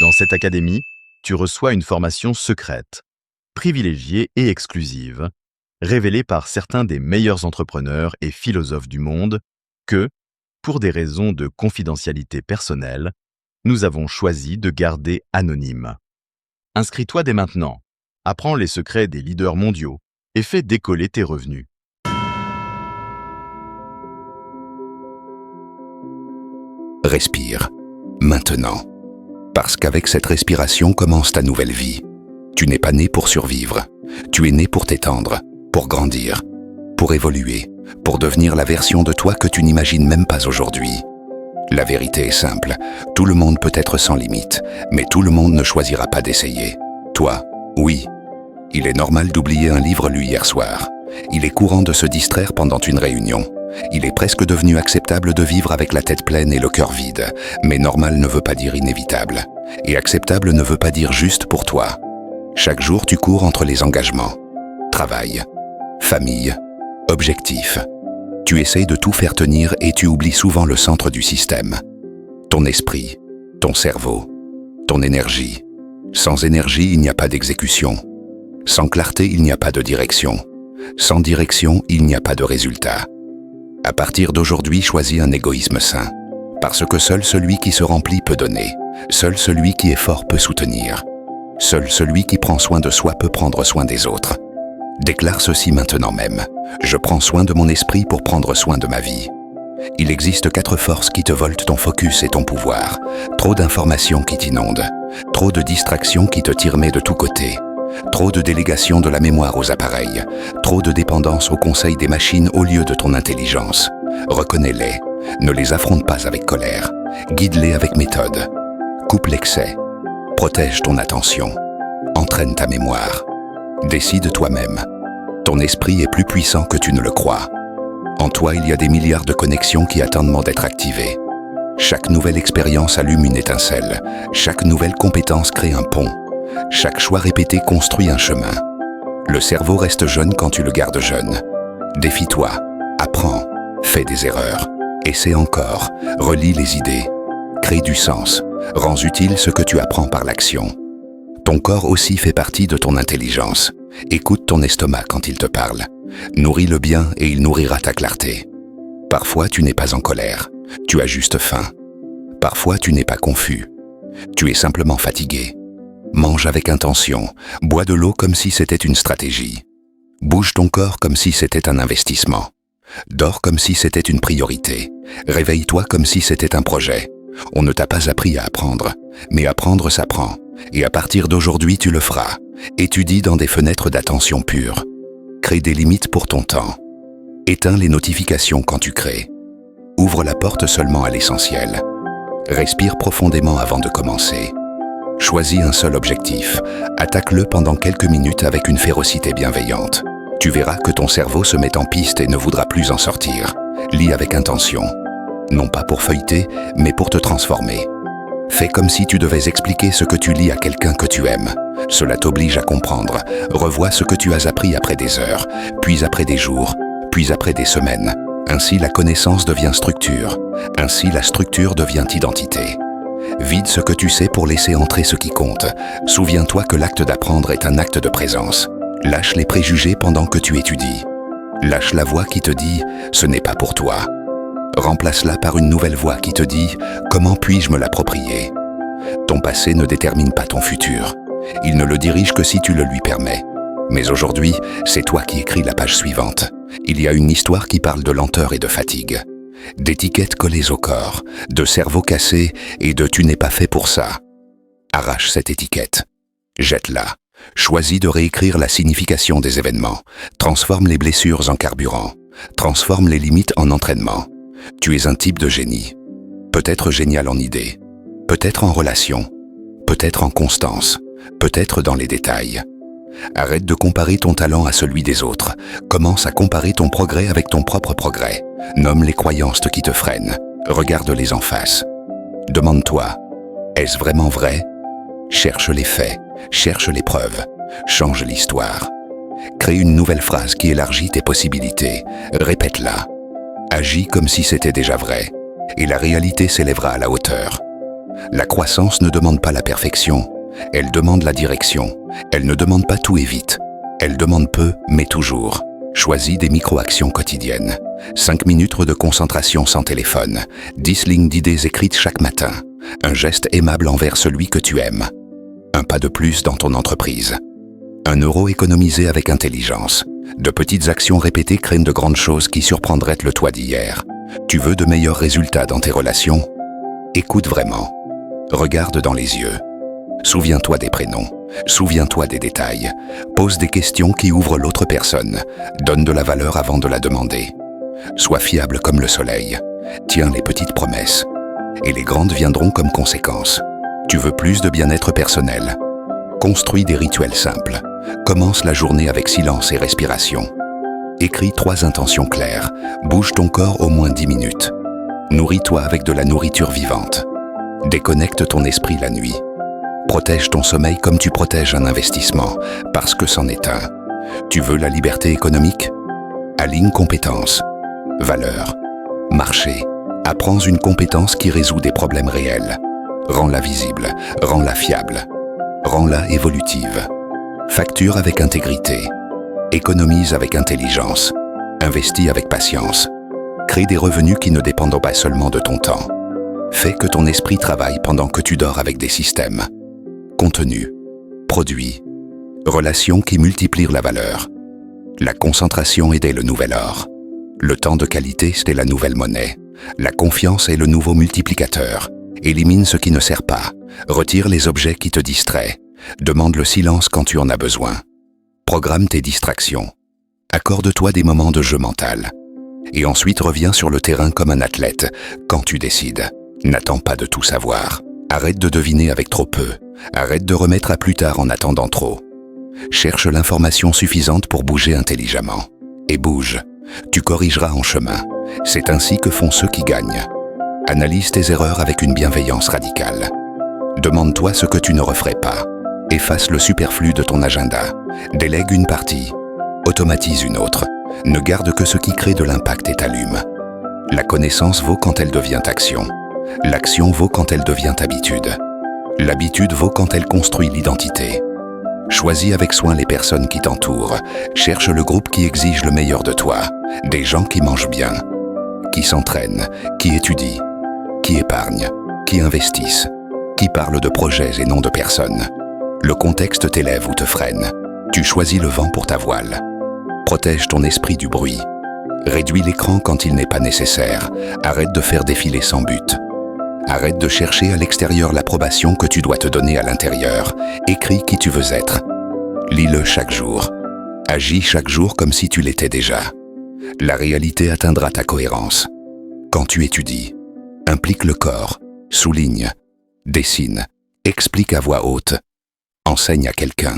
Dans cette académie, tu reçois une formation secrète, privilégiée et exclusive, révélée par certains des meilleurs entrepreneurs et philosophes du monde que, pour des raisons de confidentialité personnelle, nous avons choisi de garder anonyme. Inscris-toi dès maintenant, apprends les secrets des leaders mondiaux et fais décoller tes revenus. Respire, maintenant. Parce qu'avec cette respiration commence ta nouvelle vie. Tu n'es pas né pour survivre. Tu es né pour t'étendre, pour grandir, pour évoluer, pour devenir la version de toi que tu n'imagines même pas aujourd'hui. La vérité est simple, tout le monde peut être sans limite, mais tout le monde ne choisira pas d'essayer. Toi, oui. Il est normal d'oublier un livre lu hier soir. Il est courant de se distraire pendant une réunion. Il est presque devenu acceptable de vivre avec la tête pleine et le cœur vide. Mais normal ne veut pas dire inévitable. Et acceptable ne veut pas dire juste pour toi. Chaque jour, tu cours entre les engagements. Travail, famille, objectifs. Tu essayes de tout faire tenir et tu oublies souvent le centre du système. Ton esprit, ton cerveau, ton énergie. Sans énergie, il n'y a pas d'exécution. Sans clarté, il n'y a pas de direction. Sans direction, il n'y a pas de résultat. À partir d'aujourd'hui, choisis un égoïsme sain. Parce que seul celui qui se remplit peut donner. Seul celui qui est fort peut soutenir. Seul celui qui prend soin de soi peut prendre soin des autres. Déclare ceci maintenant même. Je prends soin de mon esprit pour prendre soin de ma vie. Il existe 4 forces qui te volent ton focus et ton pouvoir. Trop d'informations qui t'inondent. Trop de distractions qui te tirent de tous côtés. Trop de délégation de la mémoire aux appareils. Trop de dépendance aux conseils des machines au lieu de ton intelligence. Reconnais-les. Ne les affronte pas avec colère. Guide-les avec méthode. Coupe l'excès. Protège ton attention. Entraîne ta mémoire. Décide toi-même. Ton esprit est plus puissant que tu ne le crois. En toi, il y a des milliards de connexions qui attendent d'être activées. Chaque nouvelle expérience allume une étincelle. Chaque nouvelle compétence crée un pont. Chaque choix répété construit un chemin. Le cerveau reste jeune quand tu le gardes jeune. Défie-toi, apprends, fais des erreurs, essaie encore, relis les idées, crée du sens, rends utile ce que tu apprends par l'action. Ton corps aussi fait partie de ton intelligence. Écoute ton estomac quand il te parle. Nourris-le bien et il nourrira ta clarté. Parfois, tu n'es pas en colère. Tu as juste faim. Parfois, tu n'es pas confus. Tu es simplement fatigué. Mange avec intention. Bois de l'eau comme si c'était une stratégie. Bouge ton corps comme si c'était un investissement. Dors comme si c'était une priorité. Réveille-toi comme si c'était un projet. On ne t'a pas appris à apprendre, mais apprendre s'apprend. Et à partir d'aujourd'hui, tu le feras. Étudie dans des fenêtres d'attention pure. Crée des limites pour ton temps. Éteins les notifications quand tu crées. Ouvre la porte seulement à l'essentiel. Respire profondément avant de commencer. Choisis un seul objectif. Attaque-le pendant quelques minutes avec une férocité bienveillante. Tu verras que ton cerveau se met en piste et ne voudra plus en sortir. Lis avec intention. Non pas pour feuilleter, mais pour te transformer. Fais comme si tu devais expliquer ce que tu lis à quelqu'un que tu aimes. Cela t'oblige à comprendre. Revois ce que tu as appris après des heures, puis après des jours, puis après des semaines. Ainsi la connaissance devient structure. Ainsi la structure devient identité. Vide ce que tu sais pour laisser entrer ce qui compte. Souviens-toi que l'acte d'apprendre est un acte de présence. Lâche les préjugés pendant que tu étudies. Lâche la voix qui te dit « ce n'est pas pour toi ». Remplace-la par une nouvelle voix qui te dit « comment puis-je me l'approprier ». Ton passé ne détermine pas ton futur. Il ne le dirige que si tu le lui permets. Mais aujourd'hui, c'est toi qui écris la page suivante. Il y a une histoire qui parle de lenteur et de fatigue. D'étiquettes collées au corps, de cerveau cassé et de « tu n'es pas fait pour ça ». Arrache cette étiquette. Jette-la. Choisis de réécrire la signification des événements. Transforme les blessures en carburant. Transforme les limites en entraînement. Tu es un type de génie. Peut-être génial en idées. Peut-être en relation. Peut-être en constance. Peut-être dans les détails. Arrête de comparer ton talent à celui des autres. Commence à comparer ton progrès avec ton propre progrès. Nomme les croyances qui te freinent. Regarde-les en face. Demande-toi, est-ce vraiment vrai? Cherche les faits, cherche les preuves, change l'histoire. Crée une nouvelle phrase qui élargit tes possibilités. Répète-la. Agis comme si c'était déjà vrai. Et la réalité s'élèvera à la hauteur. La croissance ne demande pas la perfection, elle demande la direction. Elle ne demande pas tout et vite. Elle demande peu, mais toujours. Choisis des micro-actions quotidiennes. 5 minutes de concentration sans téléphone. 10 lignes d'idées écrites chaque matin. Un geste aimable envers celui que tu aimes. Un pas de plus dans ton entreprise. 1 euro économisé avec intelligence. De petites actions répétées créent de grandes choses qui surprendraient le toi d'hier. Tu veux de meilleurs résultats dans tes relations? Écoute vraiment. Regarde dans les yeux. Souviens-toi des prénoms. Souviens-toi des détails. Pose des questions qui ouvrent l'autre personne. Donne de la valeur avant de la demander. Sois fiable comme le soleil. Tiens les petites promesses. Et les grandes viendront comme conséquence. Tu veux plus de bien-être personnel? Construis des rituels simples. Commence la journée avec silence et respiration. Écris 3 intentions claires. Bouge ton corps au moins 10 minutes. Nourris-toi avec de la nourriture vivante. Déconnecte ton esprit la nuit. Protège ton sommeil comme tu protèges un investissement, parce que c'en est un. Tu veux la liberté économique? Aligne compétences, valeurs, marché. Apprends une compétence qui résout des problèmes réels. Rends-la visible, rends-la fiable, rends-la évolutive. Facture avec intégrité. Économise avec intelligence. Investis avec patience. Crée des revenus qui ne dépendent pas seulement de ton temps. Fais que ton esprit travaille pendant que tu dors avec des systèmes. Contenu, produit, relations qui multiplient la valeur. La concentration est le nouvel or. Le temps de qualité, c'est la nouvelle monnaie. La confiance est le nouveau multiplicateur. Élimine ce qui ne sert pas. Retire les objets qui te distraient. Demande le silence quand tu en as besoin. Programme tes distractions. Accorde-toi des moments de jeu mental. Et ensuite reviens sur le terrain comme un athlète, quand tu décides. N'attends pas de tout savoir. Arrête de deviner avec trop peu. Arrête de remettre à plus tard en attendant trop. Cherche l'information suffisante pour bouger intelligemment. Et bouge. Tu corrigeras en chemin. C'est ainsi que font ceux qui gagnent. Analyse tes erreurs avec une bienveillance radicale. Demande-toi ce que tu ne referais pas. Efface le superflu de ton agenda. Délègue une partie. Automatise une autre. Ne garde que ce qui crée de l'impact et t'allume. La connaissance vaut quand elle devient action. L'action vaut quand elle devient habitude. L'habitude vaut quand elle construit l'identité. Choisis avec soin les personnes qui t'entourent. Cherche le groupe qui exige le meilleur de toi. Des gens qui mangent bien, qui s'entraînent, qui étudient, qui épargnent, qui investissent, qui parlent de projets et non de personnes. Le contexte t'élève ou te freine. Tu choisis le vent pour ta voile. Protège ton esprit du bruit. Réduis l'écran quand il n'est pas nécessaire. Arrête de faire défiler sans but. Arrête de chercher à l'extérieur l'approbation que tu dois te donner à l'intérieur. Écris qui tu veux être. Lis-le chaque jour. Agis chaque jour comme si tu l'étais déjà. La réalité atteindra ta cohérence. Quand tu étudies, implique le corps, souligne, dessine, explique à voix haute, enseigne à quelqu'un.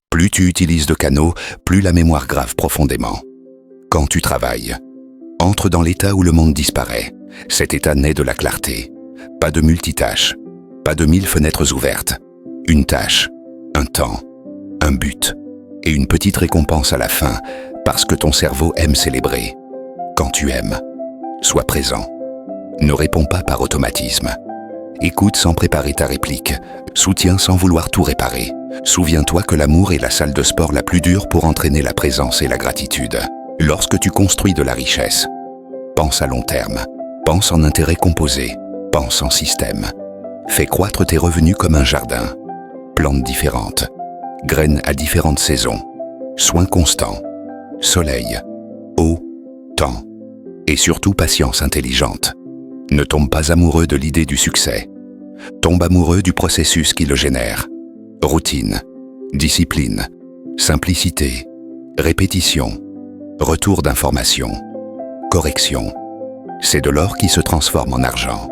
Plus tu utilises de canaux, plus la mémoire grave profondément. Quand tu travailles, entre dans l'état où le monde disparaît. Cet état naît de la clarté. Pas de multitâches, pas de 1000 fenêtres ouvertes. Une tâche, un temps, un but et une petite récompense à la fin parce que ton cerveau aime célébrer. Quand tu aimes, sois présent. Ne réponds pas par automatisme. Écoute sans préparer ta réplique. Soutiens sans vouloir tout réparer. Souviens-toi que l'amour est la salle de sport la plus dure pour entraîner la présence et la gratitude. Lorsque tu construis de la richesse, pense à long terme. Pense en intérêt composé. Pense en système. Fais croître tes revenus comme un jardin. Plantes différentes. Graines à différentes saisons. Soins constants. Soleil. Eau. Temps. Et surtout patience intelligente. Ne tombe pas amoureux de l'idée du succès. Tombe amoureux du processus qui le génère. Routine. Discipline. Simplicité. Répétition. Retour d'information. Correction. C'est de l'or qui se transforme en argent.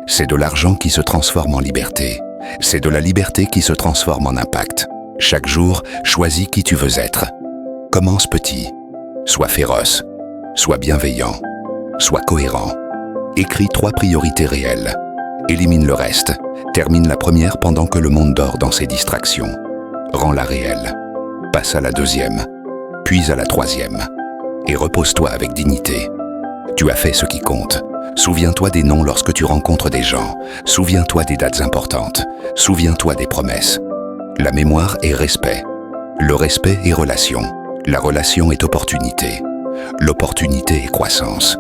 C'est de l'argent qui se transforme en liberté. C'est de la liberté qui se transforme en impact. Chaque jour, choisis qui tu veux être. Commence petit. Sois féroce. Sois bienveillant. Sois cohérent. Écris 3 priorités réelles. Élimine le reste. Termine la première pendant que le monde dort dans ses distractions. Rends-la réelle. Passe à la 2e, puis à la 3e. Et repose-toi avec dignité. Tu as fait ce qui compte. Souviens-toi des noms lorsque tu rencontres des gens. Souviens-toi des dates importantes. Souviens-toi des promesses. La mémoire est respect. Le respect est relation. La relation est opportunité. L'opportunité est croissance.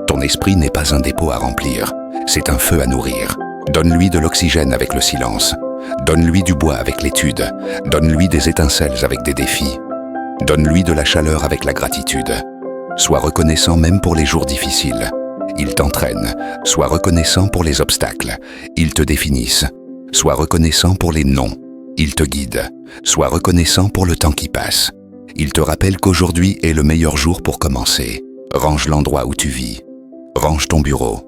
Ton esprit n'est pas un dépôt à remplir, c'est un feu à nourrir. Donne-lui de l'oxygène avec le silence. Donne-lui du bois avec l'étude. Donne-lui des étincelles avec des défis. Donne-lui de la chaleur avec la gratitude. Sois reconnaissant même pour les jours difficiles. Ils t'entraînent. Sois reconnaissant pour les obstacles. Ils te définissent. Sois reconnaissant pour les noms. Ils te guident. Sois reconnaissant pour le temps qui passe. Ils te rappellent qu'aujourd'hui est le meilleur jour pour commencer. Range l'endroit où tu vis. Range ton bureau.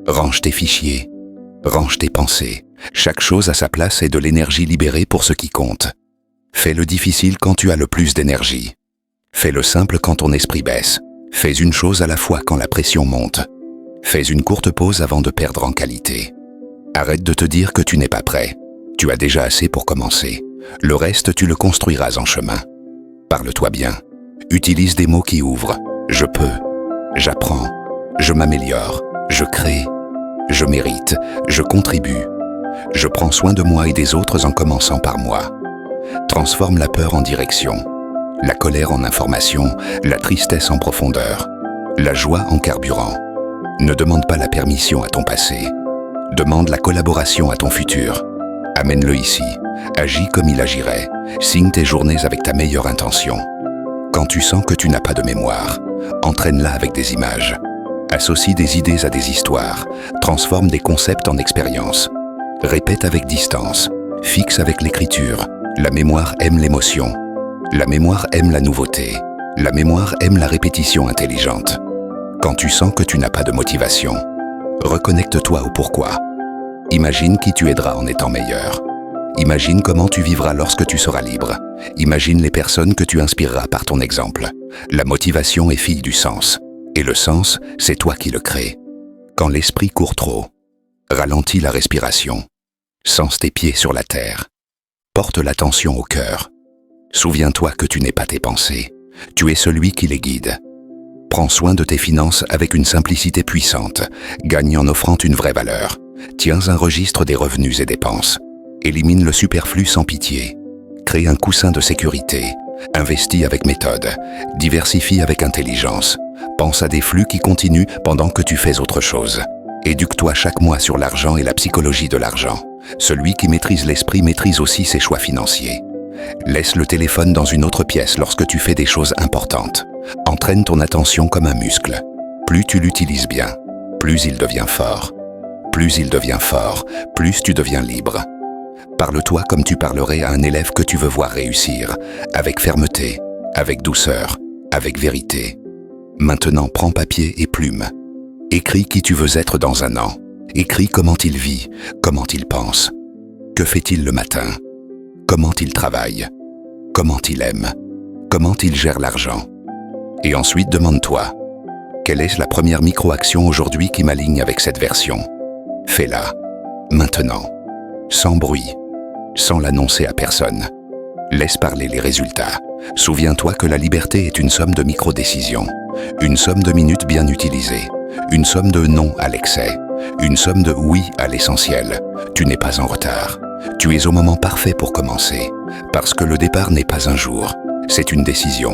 Range tes fichiers. Range tes pensées. Chaque chose à sa place est de l'énergie libérée pour ce qui compte. Fais le difficile quand tu as le plus d'énergie. Fais le simple quand ton esprit baisse. Fais une chose à la fois quand la pression monte. Fais une courte pause avant de perdre en qualité. Arrête de te dire que tu n'es pas prêt. Tu as déjà assez pour commencer. Le reste, tu le construiras en chemin. Parle-toi bien. Utilise des mots qui ouvrent. Je peux. J'apprends. Je m'améliore. Je crée. Je mérite. Je contribue. Je prends soin de moi et des autres en commençant par moi. Transforme la peur en direction. La colère en information. La tristesse en profondeur. La joie en carburant. Ne demande pas la permission à ton passé. Demande la collaboration à ton futur. Amène-le ici. Agis comme il agirait. Signe tes journées avec ta meilleure intention. Quand tu sens que tu n'as pas de mémoire, entraîne-la avec des images. Associe des idées à des histoires. Transforme des concepts en expériences. Répète avec distance. Fixe avec l'écriture. La mémoire aime l'émotion. La mémoire aime la nouveauté. La mémoire aime la répétition intelligente. Quand tu sens que tu n'as pas de motivation, reconnecte-toi au pourquoi. Imagine qui tu aideras en étant meilleur. Imagine comment tu vivras lorsque tu seras libre. Imagine les personnes que tu inspireras par ton exemple. La motivation est fille du sens. Et le sens, c'est toi qui le crée. Quand l'esprit court trop, ralentis la respiration. Sens tes pieds sur la terre. Porte l'attention au cœur. Souviens-toi que tu n'es pas tes pensées. Tu es celui qui les guide. Prends soin de tes finances avec une simplicité puissante. Gagne en offrant une vraie valeur. Tiens un registre des revenus et dépenses. Élimine le superflu sans pitié. Crée un coussin de sécurité. Investis avec méthode. Diversifie avec intelligence. Pense à des flux qui continuent pendant que tu fais autre chose. Éduque-toi chaque mois sur l'argent et la psychologie de l'argent. Celui qui maîtrise l'esprit maîtrise aussi ses choix financiers. Laisse le téléphone dans une autre pièce lorsque tu fais des choses importantes. Entraîne ton attention comme un muscle. Plus tu l'utilises bien, plus il devient fort. Plus il devient fort, plus tu deviens libre. Parle-toi comme tu parlerais à un élève que tu veux voir réussir, avec fermeté, avec douceur, avec vérité. Maintenant, prends papier et plume. Écris qui tu veux être dans un an. Écris comment il vit, comment il pense. Que fait-il le matin? Comment il travaille? Comment il aime? Comment il gère l'argent? Et ensuite, demande-toi, quelle est la première micro-action aujourd'hui qui m'aligne avec cette version? Fais-la, maintenant, sans bruit, sans l'annoncer à personne. Laisse parler les résultats. Souviens-toi que la liberté est une somme de micro-décisions, une somme de minutes bien utilisées, une somme de non à l'excès, une somme de oui à l'essentiel. Tu n'es pas en retard. Tu es au moment parfait pour commencer, parce que le départ n'est pas un jour, c'est une décision.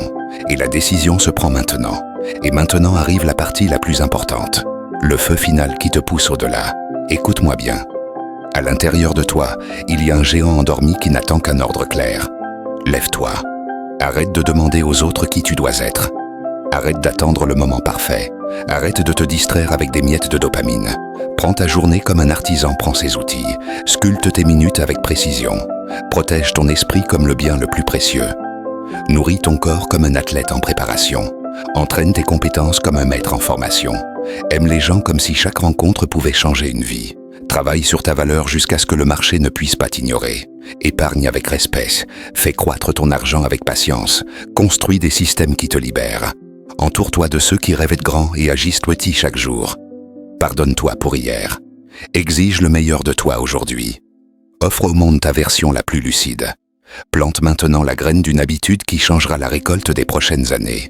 Et la décision se prend maintenant. Et maintenant arrive la partie la plus importante, le feu final qui te pousse au-delà. Écoute-moi bien. À l'intérieur de toi, il y a un géant endormi qui n'attend qu'un ordre clair. Lève-toi. Arrête de demander aux autres qui tu dois être. Arrête d'attendre le moment parfait. Arrête de te distraire avec des miettes de dopamine. Prends ta journée comme un artisan prend ses outils. Sculpte tes minutes avec précision. Protège ton esprit comme le bien le plus précieux. Nourris ton corps comme un athlète en préparation. Entraîne tes compétences comme un maître en formation. Aime les gens comme si chaque rencontre pouvait changer une vie. Travaille sur ta valeur jusqu'à ce que le marché ne puisse pas t'ignorer. Épargne avec respect. Fais croître ton argent avec patience. Construis des systèmes qui te libèrent. Entoure-toi de ceux qui rêvent grand et agissent petit chaque jour. Pardonne-toi pour hier. Exige le meilleur de toi aujourd'hui. Offre au monde ta version la plus lucide. Plante maintenant la graine d'une habitude qui changera la récolte des prochaines années.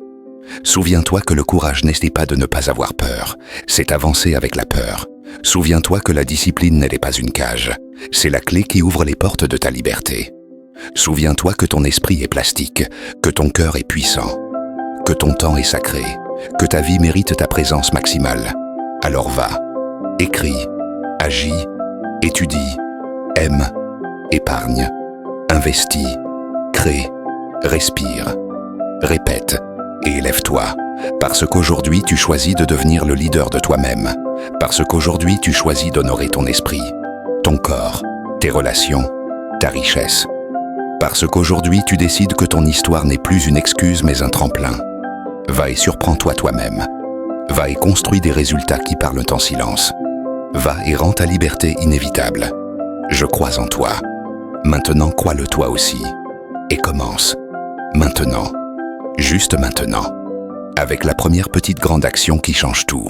Souviens-toi que le courage n'est pas de ne pas avoir peur, c'est avancer avec la peur. Souviens-toi que la discipline n'est pas une cage, c'est la clé qui ouvre les portes de ta liberté. Souviens-toi que ton esprit est plastique, que ton cœur est puissant, que ton temps est sacré, que ta vie mérite ta présence maximale. Alors va, écris, agis, étudie, aime, épargne, investis, crée, respire, répète et élève-toi. Parce qu'aujourd'hui tu choisis de devenir le leader de toi-même. Parce qu'aujourd'hui tu choisis d'honorer ton esprit, ton corps, tes relations, ta richesse. Parce qu'aujourd'hui tu décides que ton histoire n'est plus une excuse mais un tremplin. Va et surprends-toi toi-même. Va et construis des résultats qui parlent en silence. Va et rends ta liberté inévitable. Je crois en toi. Maintenant crois-le toi aussi. Et commence. Maintenant. Juste maintenant. Avec la première petite grande action qui change tout.